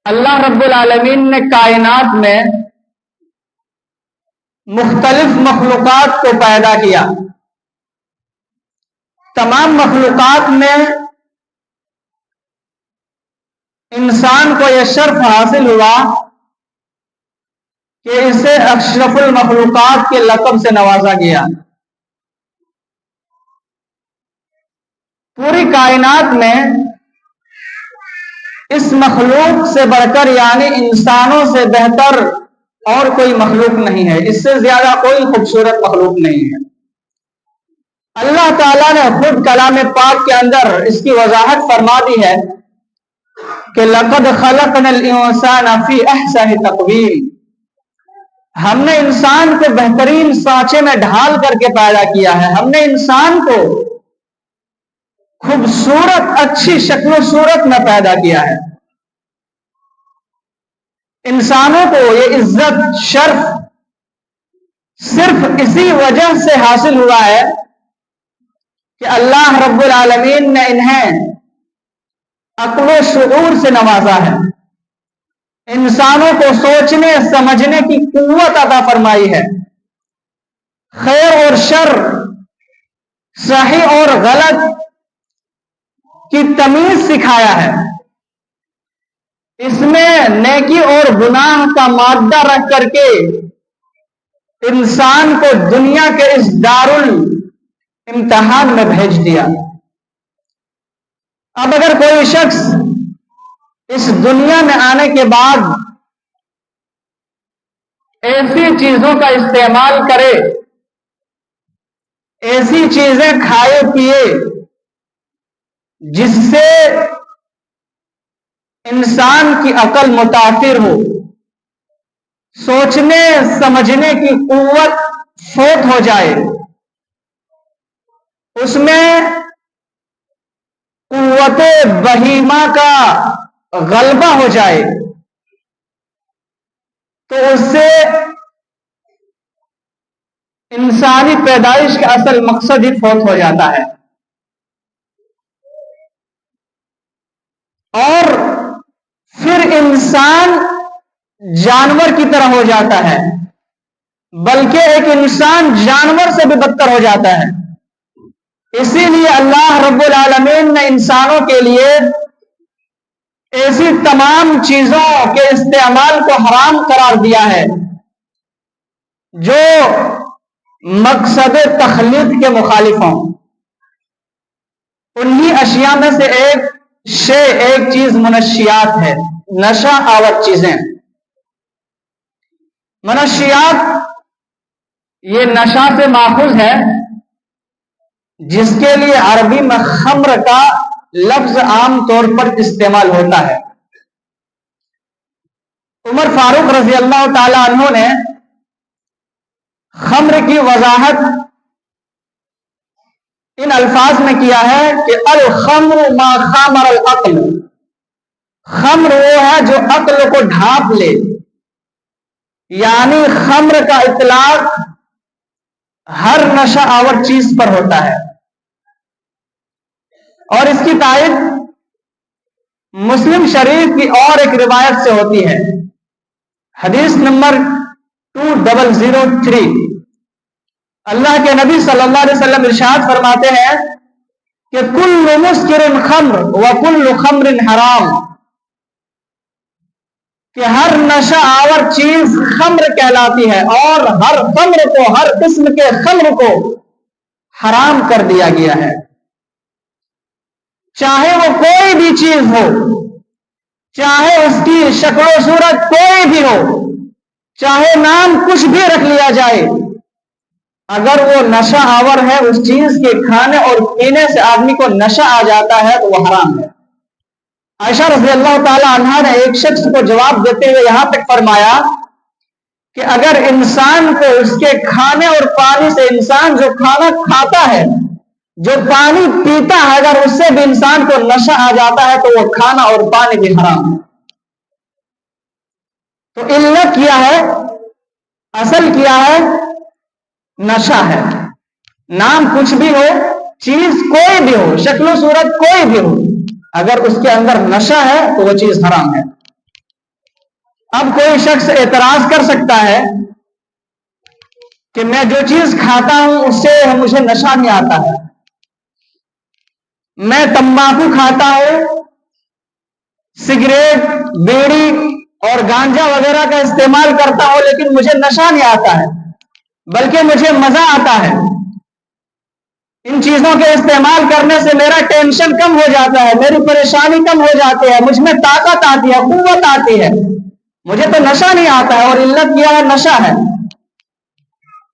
اللہ رب العالمین نے کائنات میں مختلف مخلوقات کو پیدا کیا. تمام مخلوقات میں انسان کو یہ شرف حاصل ہوا کہ اسے اشرف المخلوقات کے لقب سے نوازا گیا. پوری کائنات میں اس مخلوق سے بڑھ کر یعنی انسانوں سے بہتر اور کوئی مخلوق نہیں ہے. اس سے زیادہ کوئی خوبصورت مخلوق نہیں ہے. اللہ تعالیٰ نے خود کلام پاک کے اندر اس کی وضاحت فرما دی ہے کہ لقد خلقنا الانسان فی احسن تقویم. ہم نے انسان کو بہترین سانچے میں ڈھال کر کے پیدا کیا ہے. ہم نے انسان کو خوبصورت اچھی شکل و صورت میں پیدا کیا ہے. انسانوں کو یہ عزت شرف صرف اسی وجہ سے حاصل ہوا ہے کہ اللہ رب العالمین نے انہیں عقل و شعور سے نوازا ہے. انسانوں کو سوچنے سمجھنے کی قوت عطا فرمائی ہے. خیر اور شر، صحیح اور غلط کی تمیز سکھایا ہے. اس میں نیکی اور گناہ کا مادہ رکھ کر کے انسان کو دنیا کے اس دارالامتحان میں بھیج دیا. اب اگر کوئی شخص اس دنیا میں آنے کے بعد ایسی چیزوں کا استعمال کرے، ایسی چیزیں کھائے پیے جس سے انسان کی عقل متاثر ہو، سوچنے سمجھنے کی قوت فوت ہو جائے، اس میں قوت بہیمہ کا غلبہ ہو جائے، تو اس سے انسانی پیدائش کا اصل مقصد ہی فوت ہو جاتا ہے. اور پھر انسان جانور کی طرح ہو جاتا ہے، بلکہ ایک انسان جانور سے بھی بدتر ہو جاتا ہے. اسی لیے اللہ رب العالمین نے انسانوں کے لیے ایسی تمام چیزوں کے استعمال کو حرام قرار دیا ہے جو مقصد تخلیق کے مخالف ہوں. انہی اشیاء میں سے ایک چیز منشیات ہے، نشہ آور چیزیں. منشیات یہ نشہ سے ماخوذ ہے، جس کے لیے عربی میں خمر کا لفظ عام طور پر استعمال ہوتا ہے. عمر فاروق رضی اللہ تعالی عنہ نے خمر کی وضاحت ان الفاظ میں کیا ہے کہ الخمر ما خامر العقل. خمر وہ ہے جو عقل کو ڈھانپ لے، یعنی خمر کا اطلاق ہر نشہ آور چیز پر ہوتا ہے. اور اس کی تائید مسلم شریف کی اور ایک روایت سے ہوتی ہے. حدیث نمبر 2003. اللہ کے نبی صلی اللہ علیہ وسلم ارشاد فرماتے ہیں کہ کل مسکر خمر وکل خمر حرام، کہ ہر نشہ آور چیز خمر کہلاتی ہے اور ہر خمر کو، ہر قسم کے خمر کو حرام کر دیا گیا ہے. چاہے وہ کوئی بھی چیز ہو، چاہے اس کی شکل و صورت کوئی بھی ہو، چاہے نام کچھ بھی رکھ لیا جائے، اگر وہ نشہ آور ہے، اس چیز کے کھانے اور پینے سے آدمی کو نشہ آ جاتا ہے تو وہ حرام ہے. عائشہ رضی اللہ تعالی عنہا نے ایک شخص کو جواب دیتے ہوئے یہاں تک فرمایا کہ اگر انسان کو اس کے کھانے اور پانی سے، انسان جو کھانا کھاتا ہے، جو پانی پیتا ہے، اگر اس سے بھی انسان کو نشہ آ جاتا ہے تو وہ کھانا اور پانی بھی حرام ہے. تو علت کیا ہے؟ اصل کیا ہے؟ نشہ ہے. نام کچھ بھی ہو، چیز کوئی بھی ہو، شکل و صورت کوئی بھی ہو، اگر اس کے اندر نشہ ہے تو وہ چیز حرام ہے. اب کوئی شخص اعتراض کر سکتا ہے کہ میں جو چیز کھاتا ہوں اس سے مجھے نشہ نہیں آتا ہے، میں تمباکو کھاتا ہوں، سگریٹ، بیڑی اور گانجا وغیرہ کا استعمال کرتا ہوں، لیکن مجھے نشہ نہیں آتا ہے بلکہ مجھے مزہ آتا ہے، ان چیزوں کے استعمال کرنے سے میرا ٹینشن کم ہو جاتا ہے، میری پریشانی کم ہو جاتی ہے، مجھ میں طاقت آتی ہے، قوت آتی ہے، مجھے تو نشہ نہیں آتا ہے، اور علت کیا ہے؟ نشہ ہے،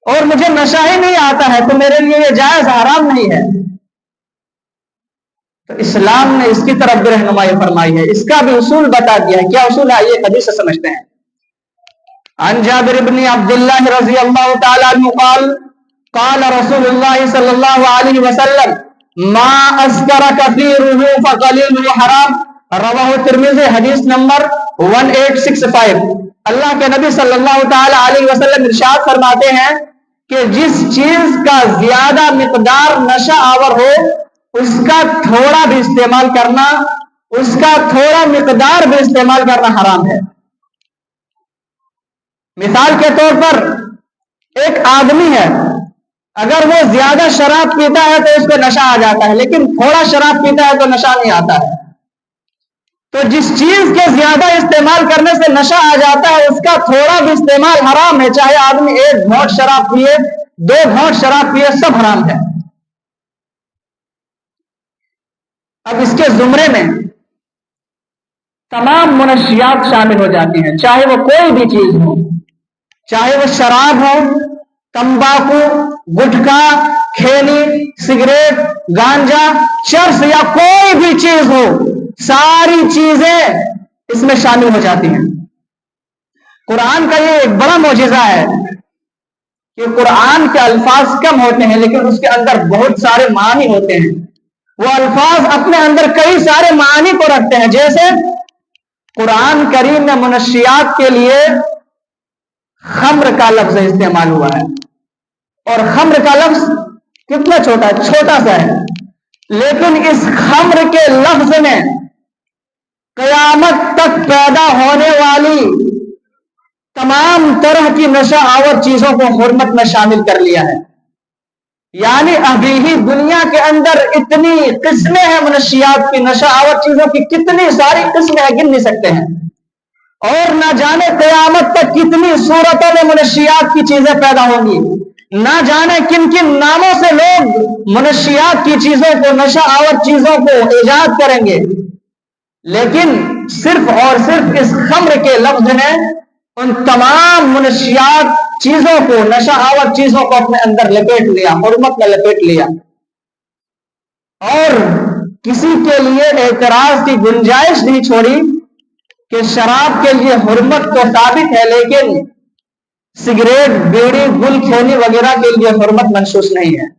اور مجھے نشہ ہی نہیں آتا ہے تو میرے لیے یہ جائز حرام نہیں ہے۔ تو اسلام نے اس کی طرف بھی رہنمائی فرمائی ہے، اس کا بھی اصول بتا دیا ہے۔ کیا اصول ہے؟ یہ حدیث سے سمجھتے ہیں۔ عن جابر بن عبد الله رضی اللہ تعالی عنہ قال قال رسول اللہ صلی اللہ علیہ وسلم ما اسکر کثیرہ فقلیلہ حرام، رواہ ترمذی، حدیث نمبر 1865۔ اللہ کے نبی صلی اللہ تعالی علیہ وسلم ارشاد فرماتے ہیں کہ جس چیز کا زیادہ مقدار نشہ آور ہو اس کا تھوڑا بھی استعمال کرنا، اس کا تھوڑا مقدار بھی استعمال کرنا حرام ہے۔ مثال کے طور پر ایک آدمی ہے، اگر وہ زیادہ شراب پیتا ہے تو اس کو نشہ آ جاتا ہے، لیکن تھوڑا شراب پیتا ہے تو نشہ نہیں آتا ہے۔ تو جس چیز کے زیادہ استعمال کرنے سے نشہ آ جاتا ہے اس کا تھوڑا بھی استعمال حرام ہے، چاہے آدمی 1 گھونٹ شراب پیے، 2 گھونٹ شراب پیے، سب حرام ہے۔ اب اس کے زمرے میں تمام منشیات شامل ہو جاتی ہیں، چاہے وہ کوئی بھی چیز ہو، چاہے وہ شراب ہو، تمباکو، گٹکا، کھینی، سگریٹ، گانجا، چرس یا کوئی بھی چیز ہو، ساری چیزیں اس میں شامل ہو جاتی ہیں۔ قرآن کا یہ ایک بڑا معجزہ ہے کہ قرآن کے الفاظ کم ہوتے ہیں لیکن اس کے اندر بہت سارے معنی ہوتے ہیں۔ وہ الفاظ اپنے اندر کئی سارے معنی کو رکھتے ہیں، جیسے قرآن کریم میں منشیات کے لیے خمر کا لفظ استعمال ہوا ہے، اور خمر کا لفظ کتنا چھوٹا ہے، چھوٹا سا ہے، لیکن اس خمر کے لفظ میں قیامت تک پیدا ہونے والی تمام طرح کی نشہ آور چیزوں کو حرمت میں شامل کر لیا ہے۔ یعنی ابھی ہی دنیا کے اندر اتنی قسمیں ہیں منشیات کی، نشہ آور چیزوں کی کتنی ساری قسمیں ہیں، گن نہیں سکتے ہیں، اور نہ جانے قیامت تک کتنی صورتوں میں منشیات کی چیزیں پیدا ہوں گی، نہ جانے کن کن ناموں سے لوگ منشیات کی چیزوں کو، نشہ آور چیزوں کو ایجاد کریں گے، لیکن صرف اور صرف اس خمر کے لفظ نے ان تمام منشیات چیزوں کو، نشہ آور چیزوں کو اپنے اندر لپیٹ لیا، حرمت میں لپیٹ لیا، اور کسی کے لیے اعتراض کی گنجائش نہیں چھوڑی کہ شراب کے لیے حرمت تو ثابت ہے لیکن سگریٹ، بیڑی، گل کھینی وغیرہ کے لیے حرمت منسوخ نہیں ہے۔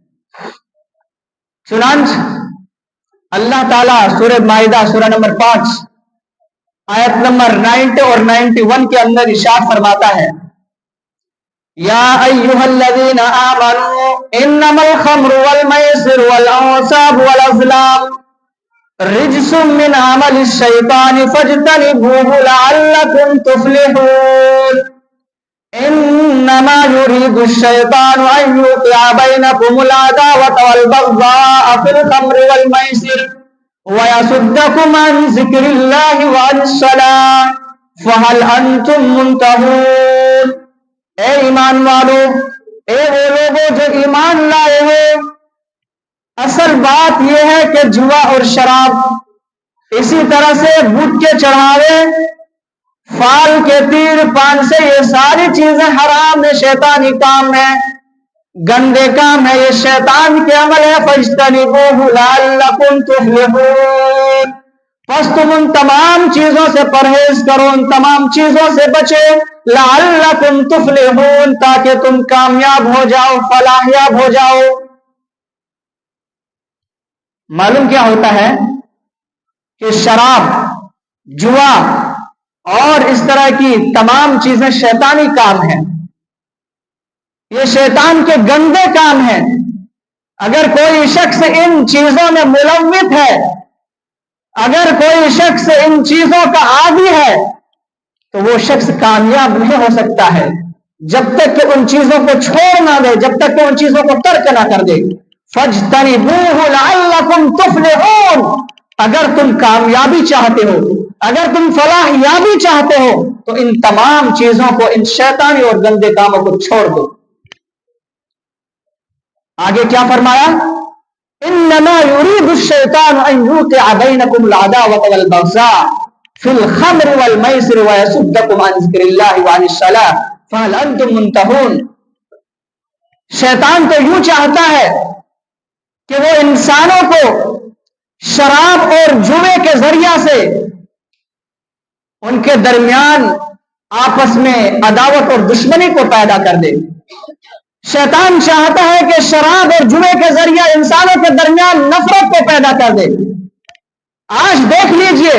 چنانچہ اللہ تعالیٰ سورہ مائدہ سورہ نمبر 5 آیت نمبر 90 اور 91 کے اندر ارشاد فرماتا ہے، یا ایھا الذین آمنوا انما الخمر والمیسر والانصاب والازلام رجس من عمل الشیطان فاجتنبوه لعلکم تفلحون انما يريد الشيطان ان يوقع بينكم العداوة والبغضاء في الخمر والميسر ويصدكم عن ذكر الله وعن الصلاة فهل انتم منتهون۔ اے ایمان والو، اے وہ لوگوں جو ایمان لائے ہو، اصل بات یہ ہے کہ جوا اور شراب، اسی طرح سے بت کے چڑھاوے، فال کے تیر، پان سے، یہ ساری چیزیں حرام ہے، شیطانی کام ہے، گندے کام ہے، یہ شیطان کے عمل ہے۔ فاجتنبوہ لعلکم تفلحون، پس تم ان تمام چیزوں سے پرہیز کرو، ان تمام چیزوں سے بچو، لعلکم تفلحون، تاکہ تم کامیاب ہو جاؤ، فلاحیاب ہو جاؤ۔ معلوم کیا ہوتا ہے کہ شراب، جوا اور اس طرح کی تمام چیزیں شیطانی کام ہیں، یہ شیطان کے گندے کام ہیں۔ اگر کوئی شخص ان چیزوں میں ملوث ہے، اگر کوئی شخص ان چیزوں کا عادی ہے، تو تو وہ شخص کامیاب نہیں ہو سکتا ہے جب تک کہ ان چیزوں کو چھوڑ نہ دے، جب تک کہ ان چیزوں کو ترک نہ کر دے۔ فَاجْتَنِبُوهُ لَعَلَّكُمْ تُفْلِحُونَ، اگر تم کامیابی چاہتے ہو، اگر تم فلاح یابی چاہتے ہو تو ان تمام چیزوں کو، ان شیطانی اور گندے کاموں کو چھوڑ دو۔ آگے کیا فرمایا؟ انما يريد الشيطان ان يوقع بينكم العداوة والبغضاء في الخمر والميسر ويصدكم عن ذكر الله وعن الصلاة فهل انتم منتهون۔ شیطان تو یوں چاہتا ہے کہ وہ انسانوں کو شراب اور جوے کے ذریعہ سے ان کے درمیان آپس میں عداوت اور دشمنی کو پیدا کر دے۔ شیطان چاہتا ہے کہ شراب اور جوے کے ذریعہ انسانوں کے درمیان نفرت کو پیدا کر دے۔ آج دیکھ لیجئے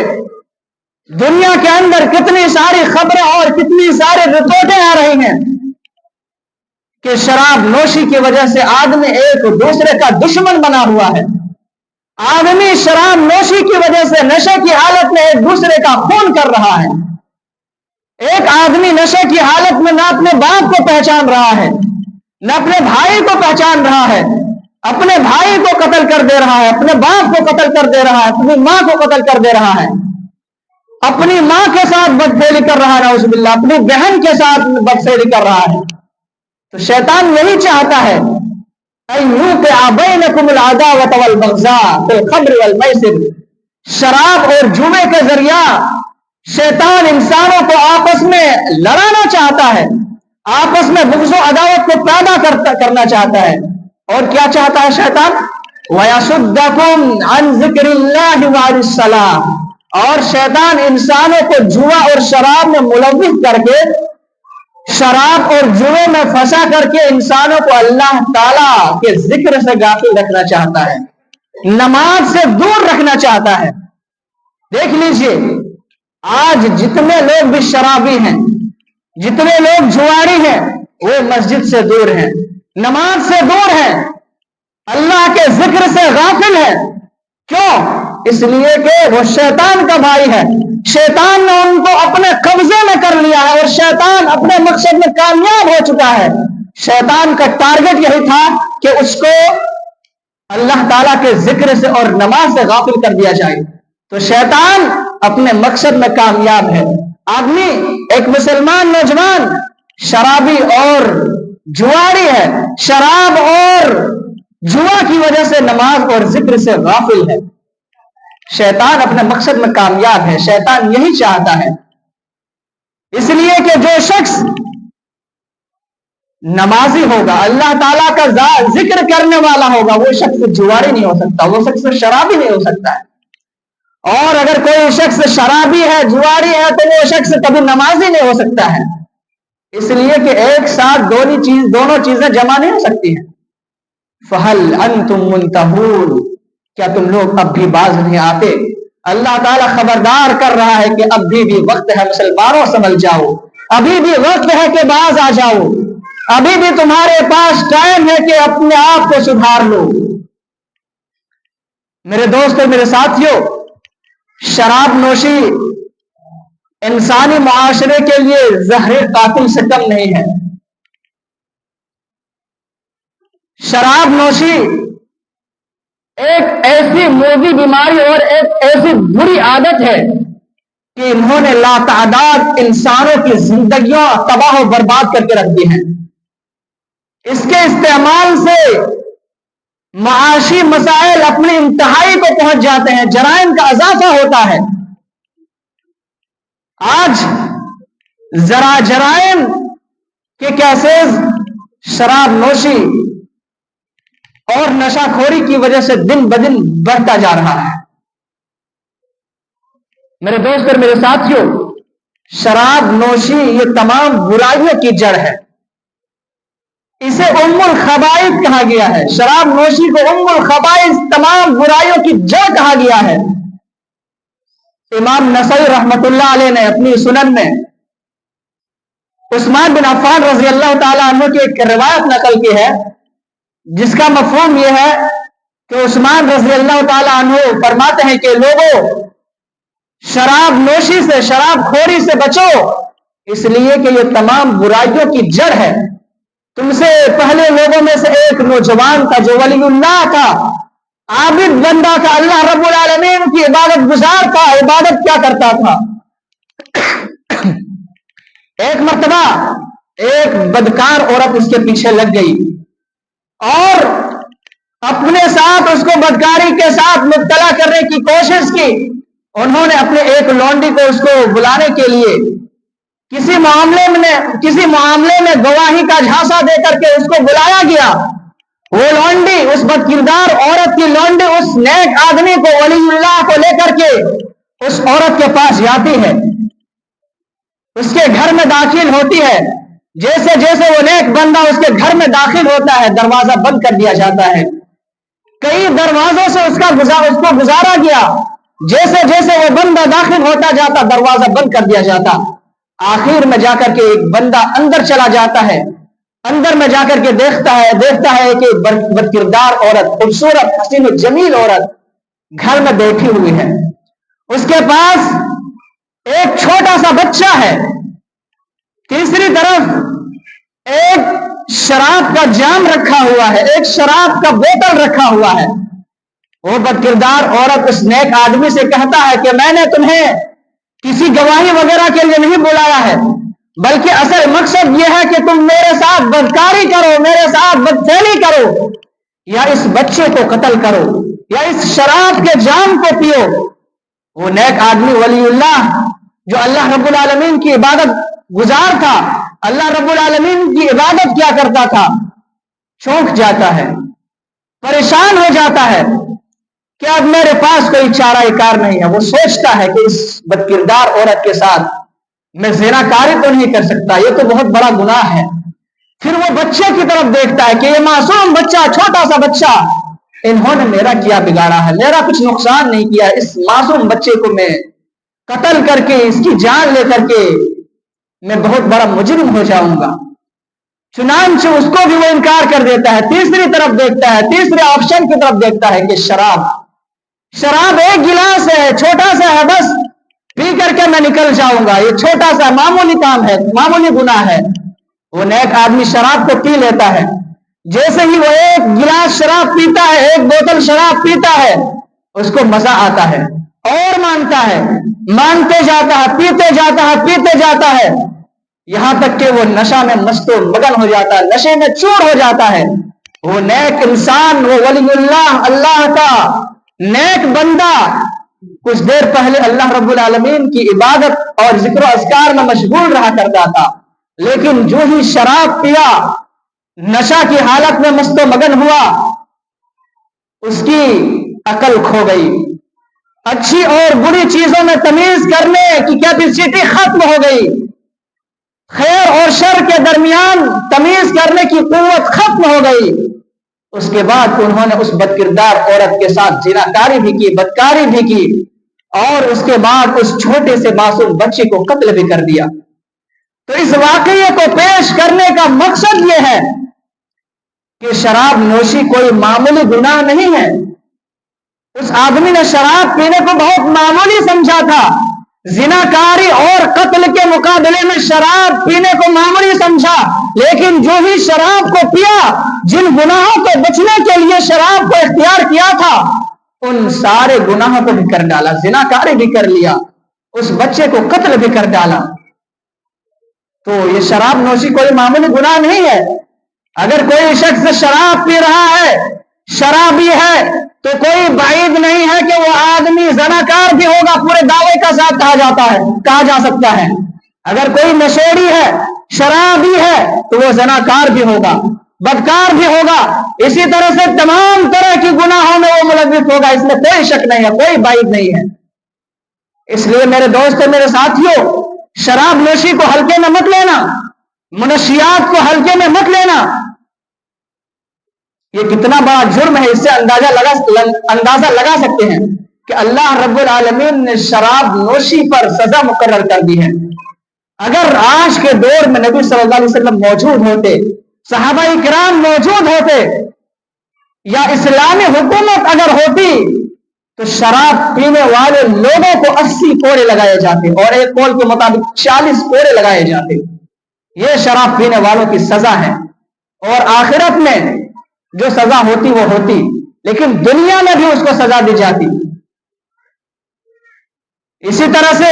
دنیا کے اندر کتنی ساری خبریں اور کتنی ساری رپورٹیں آ رہی ہیں کہ شراب نوشی کی وجہ سے آدمی ایک دوسرے کا دشمن بنا ہوا ہے۔ آدمی شراب نوشی کی وجہ سے نشے کی حالت میں ایک دوسرے کا خون کر رہا ہے۔ ایک آدمی نشے کی حالت میں نہ اپنے باپ کو پہچان رہا ہے، نہ اپنے بھائی کو پہچان رہا ہے، اپنے بھائی کو قتل کر دے رہا ہے، اپنے باپ کو قتل کر دے رہا ہے، اپنی ماں کو قتل کر دے رہا ہے، اپنی ماں کے ساتھ بدفعلی کر رہا ہے، نعوذ باللہ اپنی بہن کے ساتھ بدفعلی کر رہا ہے۔ تو شیطان یہی چاہتا ہے شراب اور جوے کے ذریعہ شیطان انسانوں کو آپس میں لڑانا چاہتا ہے، آپس میں بغض و عداوت کو پیدا کرنا چاہتا ہے۔ اور کیا چاہتا ہے شیطان؟ وَيَصُدَّكُمْ عَنْ ذِكْرِ اللَّهِ وَعَنِ الصَّلَاةِ، اور شیطان انسانوں کو جوا اور شراب میں ملوث کر کے، شراب اور جوے میں پھنسا کر کے انسانوں کو اللہ تعالیٰ کے ذکر سے غافل رکھنا چاہتا ہے، نماز سے دور رکھنا چاہتا ہے۔ دیکھ لیجئے آج جتنے لوگ بھی شرابی ہیں، جتنے لوگ جواری ہیں، وہ مسجد سے دور ہیں، نماز سے دور ہیں، اللہ کے ذکر سے غافل ہیں۔ کیوں؟ اس لیے کہ وہ شیطان کا بھائی ہے، شیطان نے ان کو اپنے قبضے میں کر لیا ہے اور شیطان اپنے مقصد میں کامیاب ہو چکا ہے۔ شیطان کا ٹارگٹ یہی تھا کہ اس کو اللہ تعالیٰ کے ذکر سے اور نماز سے غافل کر دیا جائے۔ تو شیطان اپنے مقصد میں کامیاب ہے۔ آدمی ایک مسلمان نوجوان شرابی اور جواری ہے، شراب اور جوا کی وجہ سے نماز اور ذکر سے غافل ہے۔ شیطان اپنے مقصد میں کامیاب ہے، شیطان یہی چاہتا ہے۔ اس لیے کہ جو شخص نمازی ہوگا، اللہ تعالیٰ کا ذکر کرنے والا ہوگا، وہ شخص جواری نہیں ہو سکتا، وہ شخص شرابی نہیں ہو سکتا ہے۔ اور اگر کوئی شخص شرابی ہے، جواری ہے، تو وہ شخص کبھی نمازی نہیں ہو سکتا ہے۔ اس لیے کہ ایک ساتھ دونوں چیزیں جمع نہیں ہو سکتی ہیں۔ فَهَلْ أَنْتُمْ مُنْتَهُونَ، کیا تم لوگ اب بھی باز نہیں آتے؟ اللہ تعالیٰ خبردار کر رہا ہے کہ ابھی بھی وقت ہے، مسلمانوں سنبھل جاؤ، ابھی بھی وقت ہے کہ باز آ جاؤ، ابھی بھی تمہارے پاس ٹائم ہے کہ اپنے آپ کو سدھار لو۔ میرے دوستو، میرے ساتھیو، شراب نوشی انسانی معاشرے کے لیے زہر قاتل سے کم نہیں ہے۔ شراب نوشی ایک ایسی موذی بیماری اور ایک ایسی بری عادت ہے کہ انہوں نے لاتعداد انسانوں کی زندگیاں تباہ و برباد کر کے رکھ دی ہیں۔ اس کے استعمال سے معاشی مسائل اپنی انتہائی کو پہنچ جاتے ہیں، جرائم کا اضافہ ہوتا ہے۔ آج ذرا جرائم کے کیسز شراب نوشی اور نشہ خوری کی وجہ سے دن بدن بڑھتا جا رہا ہے۔ میرے دوست اور میرے ساتھیوں، شراب نوشی یہ تمام برائیوں کی جڑ ہے، اسے ام الخبائث کہا گیا ہے۔ شراب نوشی کو ام الخبائث، تمام برائیوں کی جڑ کہا گیا ہے۔ امام نسائی رحمت اللہ علیہ نے اپنی سنن میں عثمان بن عفان رضی اللہ تعالیٰ عنہ کی ایک روایت نقل کی ہے، جس کا مفہوم یہ ہے کہ عثمان رضی اللہ تعالیٰ عنہ فرماتے ہیں کہ لوگوں، شراب نوشی سے، شراب خوری سے بچو، اس لیے کہ یہ تمام برائیوں کی جڑ ہے. تم سے پہلے لوگوں میں سے ایک نوجوان تھا جو ولی اللہ تھا، عابد بندہ تھا، اللہ رب العالمین کی عبادت گزار تھا. عبادت کیا کرتا تھا؟ ایک مرتبہ ایک بدکار عورت اس کے پیچھے لگ گئی اور اپنے ساتھ اس کو بدکاری کے ساتھ مبتلا کرنے کی کوشش کی. انہوں نے اپنے ایک لونڈی کو اس کو بلانے کے لیے کسی معاملے میں گواہی کا جھانسا دے کر کے اس کو بلایا گیا. وہ لونڈی، اس بد کردار عورت کی لونڈی، اس نیک آدمی کو، ولی اللہ کو لے کر کے اس عورت کے پاس جاتی ہے، اس کے گھر میں داخل ہوتی ہے. جیسے جیسے وہ نیک بندہ اس کے گھر میں داخل ہوتا ہے دروازہ بند کر دیا جاتا ہے. کئی دروازوں سے اس کو گزارا گیا. جیسے جیسے وہ بندہ داخل ہوتا جاتا دروازہ بند کر دیا جاتا. آخر میں جا کر کے ایک بندہ اندر چلا جاتا ہے. اندر میں جا کر کے دیکھتا ہے کہ بد کردار عورت، خوبصورت حسین و جمیل عورت گھر میں بیٹھی ہوئی ہے. اس کے پاس ایک چھوٹا سا بچہ ہے. تیسری طرف ایک شراب کا جام رکھا ہوا ہے، ایک شراب کا بوتل رکھا ہوا ہے. وہ بد کردار عورت اس نیک آدمی سے کہتا ہے کہ میں نے تمہیں کسی گواہی وغیرہ کے لیے نہیں بلایا ہے، بلکہ اصل مقصد یہ ہے کہ تم میرے ساتھ بدکاری کرو، میرے ساتھ بدفعلی کرو، یا اس بچے کو قتل کرو، یا اس شراب کے جام کو پیو. وہ نیک آدمی ولی اللہ جو اللہ رب العالمین کی عبادت گزار تھا، اللہ رب العالمین کی عبادت کیا کرتا تھا، چونک جاتا ہے، پریشان ہو جاتا ہے کہ اب میرے پاس کوئی چارہ کار نہیں ہے. وہ سوچتا ہے کہ اس بد کردار عورت کے ساتھ میں زنا کاری تو نہیں کر سکتا، یہ تو بہت بڑا گناہ ہے. پھر وہ بچے کی طرف دیکھتا ہے کہ یہ معصوم بچہ، چھوٹا سا بچہ، انہوں نے میرا کیا بگاڑا ہے، میرا کچھ نقصان نہیں کیا. اس معصوم بچے کو میں قتل کر کے، اس کی جان لے کر کے میں بہت بڑا مجرم ہو جاؤں گا. چنانچہ اس کو بھی وہ انکار کر دیتا ہے. تیسری طرف دیکھتا ہے، تیسرے آپشن کی طرف دیکھتا ہے کہ شراب ایک گلاس ہے، چھوٹا سا ہے، بس پی کر کے میں نکل جاؤں گا، یہ چھوٹا سا معمولی کام ہے، معمولی گناہ ہے. وہ نیک آدمی شراب کو پی لیتا ہے. جیسے ہی وہ ایک گلاس شراب پیتا ہے، ایک بوتل شراب پیتا ہے، اس کو مزہ آتا ہے اور مانتا ہے، مانتے جاتا ہے، پیتے جاتا ہے، یہاں تک کہ وہ نشہ میں مست و مگن ہو جاتا ہے، نشے میں چور ہو جاتا ہے. وہ نیک انسان، وہ ولی اللہ کا نیک بندہ کچھ دیر پہلے اللہ رب العالمین کی عبادت اور ذکر و اذکار میں مشغول رہا کرتا تھا، لیکن جو ہی شراب پیا، نشہ کی حالت میں مست و مگن ہوا، اس کی عقل کھو گئی. اچھی اور بری چیزوں میں تمیز کرنے کی کیپیسٹی ختم ہو گئی. خیر اور شر کے درمیان تمیز کرنے کی قوت ختم ہو گئی. اس کے بعد انہوں نے اس بد کردار عورت کے ساتھ زناکاری بھی کی، بدکاری بھی کی، اور اس کے بعد اس چھوٹے سے معصوم بچے کو قتل بھی کر دیا. تو اس واقعے کو پیش کرنے کا مقصد یہ ہے کہ شراب نوشی کوئی معمولی گناہ نہیں ہے. اس آدمی نے شراب پینے کو بہت معمولی سمجھا تھا، زناکاری اور قتل کے مقابلے میں شراب پینے کو معمولی سمجھا. لیکن جو ہی شراب کو پیا، جن گناہوں کو بچنے کے لیے شراب کو اختیار کیا تھا، ان سارے گناہوں کو بھی کر ڈالا، زناکاری بھی کر لیا، اس بچے کو قتل بھی کر ڈالا. تو یہ شراب نوشی کوئی معمولی گناہ نہیں ہے. اگر کوئی شخص شراب پی رہا ہے، شرابی ہے، تو کوئی بعید نہیں ہے کہ وہ آدمی زناکار بھی ہوگا، پورے دعوے کا ساتھ کہا جا سکتا ہے. اگر کوئی نشیڑی ہے، شرابی ہے، تو وہ زناکار بھی ہوگا، بدکار بھی ہوگا. اسی طرح سے تمام طرح کی گناہوں میں وہ ملوث ہوگا، اس میں کوئی شک نہیں ہے، کوئی بعید نہیں ہے. اس لیے میرے دوستو، میرے ساتھیوں، شراب نوشی کو ہلکے میں مت لینا، منشیات کو ہلکے میں مت لینا. یہ کتنا بڑا جرم ہے، اس سے اندازہ لگا سکتے ہیں کہ اللہ رب العالمین نے شراب نوشی پر سزا مقرر کر دی ہے. اگر آج کے دور میں نبی صلی اللہ علیہ وسلم موجود ہوتے، صحابہ کرام موجود ہوتے، یا اسلامی حکومت اگر ہوتی، تو شراب پینے والے لوگوں کو 80 کوڑے لگائے جاتے اور ایک قول کے مطابق 40 کوڑے لگائے جاتے. یہ شراب پینے والوں کی سزا ہے. اور آخرت میں جو سزا ہوتی وہ ہوتی، لیکن دنیا میں بھی اس کو سزا دی جاتی. اسی طرح سے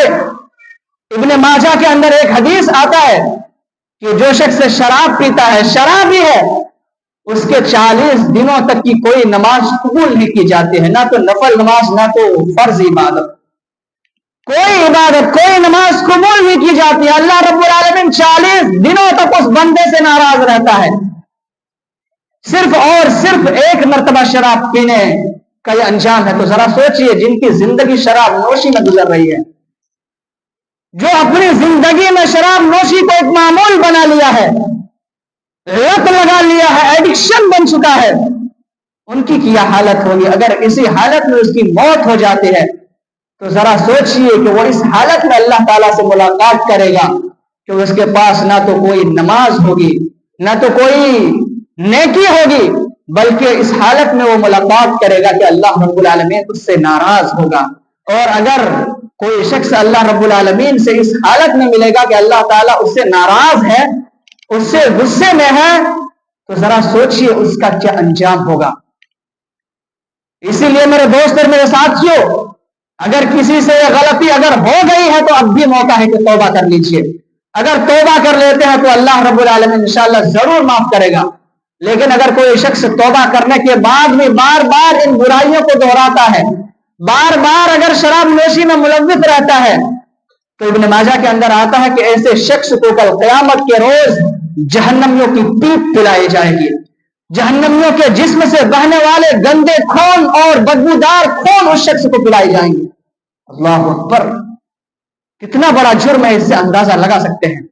ابن ماجہ کے اندر ایک حدیث آتا ہے کہ جو شخص شراب پیتا ہے، شرابی ہے، اس کے 40 دنوں تک کی کوئی نماز قبول نہیں کی جاتی ہے، نہ تو نفل نماز، نہ تو فرض عبادت، کوئی عبادت، کوئی نماز قبول نہیں کی جاتی ہے. اللہ رب العالمین 40 دنوں تک اس بندے سے ناراض رہتا ہے، صرف اور صرف ایک مرتبہ شراب پینے کا یہ انجام ہے. تو ذرا سوچئے، جن کی زندگی شراب نوشی میں گزر رہی ہے، جو اپنی زندگی میں شراب نوشی کو ایک معمول بنا لیا ہے، لت لگا لیا ہے، ایڈکشن بن چکا ہے، ان کی کیا حالت ہوگی؟ اگر اسی حالت میں اس کی موت ہو جاتی ہے تو ذرا سوچئے کہ وہ اس حالت میں اللہ تعالیٰ سے ملاقات کرے گا کہ اس کے پاس نہ تو کوئی نماز ہوگی، نہ تو کوئی نیکی ہوگی، بلکہ اس حالت میں وہ ملاقات کرے گا کہ اللہ رب العالمین اس سے ناراض ہوگا. اور اگر کوئی شخص اللہ رب العالمین سے اس حالت میں ملے گا کہ اللہ تعالیٰ اس سے ناراض ہے، اس سے غصے میں ہے، تو ذرا سوچئے اس کا کیا انجام ہوگا. اسی لیے میرے دوست اور میرے ساتھیوں، اگر کسی سے یہ غلطی اگر ہو گئی ہے تو اب بھی موقع ہے کہ توبہ کر لیجئے. اگر توبہ کر لیتے ہیں تو اللہ رب العالمین انشاءاللہ ضرور معاف کرے گا. لیکن اگر کوئی شخص توبہ کرنے کے بعد بھی بار بار ان برائیوں کو دہراتا ہے، بار بار اگر شراب نوشی میں ملوث رہتا ہے، تو ابن ماجہ کے اندر آتا ہے کہ ایسے شخص کو کل قیامت کے روز جہنمیوں کی پیپ پلائی جائے گی. جہنمیوں کے جسم سے بہنے والے گندے خون اور بدبودار خون اس شخص کو پلائی جائیں گے. اللہ اکبر! کتنا بڑا جرم ہے، اس سے اندازہ لگا سکتے ہیں.